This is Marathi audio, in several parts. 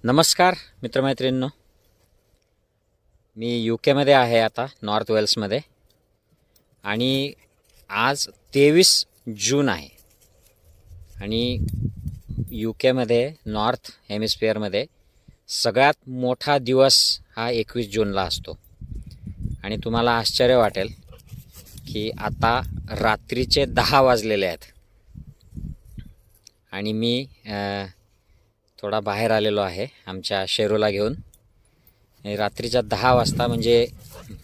नमस्कार मित्रमैत्रिणींनो, मी यूकेमध्ये आहे आता, नॉर्थ वेल्समध्ये. आणि आज 23 जून आहे. आणि यूकेमध्ये नॉर्थ हेमिस्फिअरमध्ये सगळ्यात मोठा दिवस हा 21 जूनला असतो. आणि तुम्हाला आश्चर्य वाटेल की आता रात्रीचे 10 वाजलेले आहेत आणि मी थोडा बाहेर आलेलो आहे आमच्या शेरूला घेऊन. रात्रीच्या 10 वाजता म्हणजे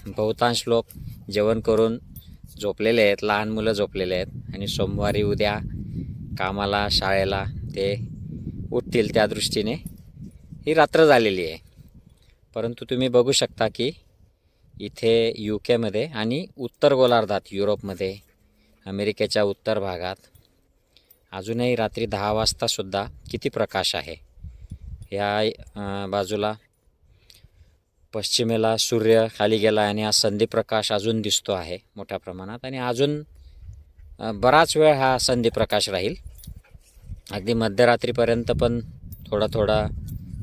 बहुतांश लोक जेवण करून झोपलेले आहेत, लहान मुलं झोपलेले आहेत आणि सोमवारी उद्या कामाला शाळेला ते उठतील, त्या दृष्टीने ही रात्र झालेली आहे. परंतु तुम्ही बघू शकता की इथे यूकेमध्ये आणि उत्तर गोलार्धात, युरोपमध्ये, अमेरिकेच्या उत्तर भागात अजूनही रात्री 10 वाजतासुद्धा किती प्रकाश आहे. या बाजूला पश्चिमेला सूर्य खाली गेला आणि हा संधिप्रकाश अजून दिसतो आहे मोठ्या प्रमाणात. आणि अजून बराच वेळ हा संधिप्रकाश राहील, अगदी मध्यरात्रीपर्यंत पण थोडा थोडा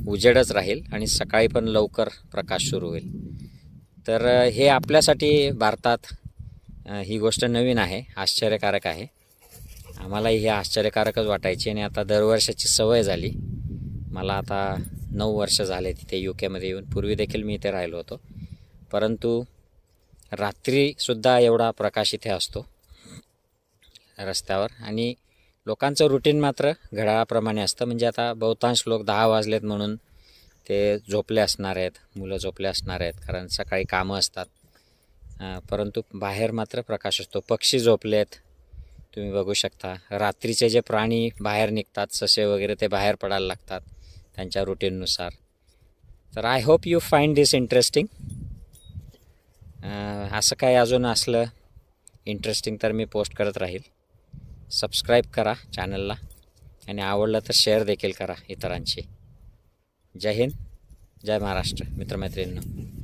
उजेडच राहील आणि सकाळी पण लवकर प्रकाश सुरू होईल. तर हे आपल्यासाठी भारतात ही गोष्ट नवीन आहे, आश्चर्यकारक आहे. आम्हालाही हे आश्चर्यकारकच वाटायची आणि आता दरवर्षाची सवय झाली. मला आता 9 वर्ष झाले तिथे यूकेमध्ये येऊन. पूर्वी देखील मी इथे राहिलो होतो, परंतु रात्रीसुद्धा एवढा प्रकाश इथे असतो रस्त्यावर. आणि लोकांचं रुटीन मात्र घड्याळाप्रमाणे असतं. म्हणजे आता बहुतांश लोक 10 वाजलेत म्हणून ते झोपले असणार आहेत, मुलं झोपले असणार आहेत, कारण सकाळी कामं असतात. परंतु बाहेर मात्र प्रकाश असतो. पक्षी झोपलेत, तुम्ही बघू शकता. रात्रीचे जे प्राणी बाहेर निघतात, ससे वगैरे, ते बाहेर पडायला लागतात त्यांच्या रुटीननुसार. तर I hope you find this interesting. असं काय अजून असलं इंटरेस्टिंग तर मी पोस्ट करत राहील. सबस्क्राईब करा चॅनलला आणि आवडलं तर शेअर देखील करा इतरांशी. जय हिंद, जय महाराष्ट्र मित्रमैत्रिणींनो.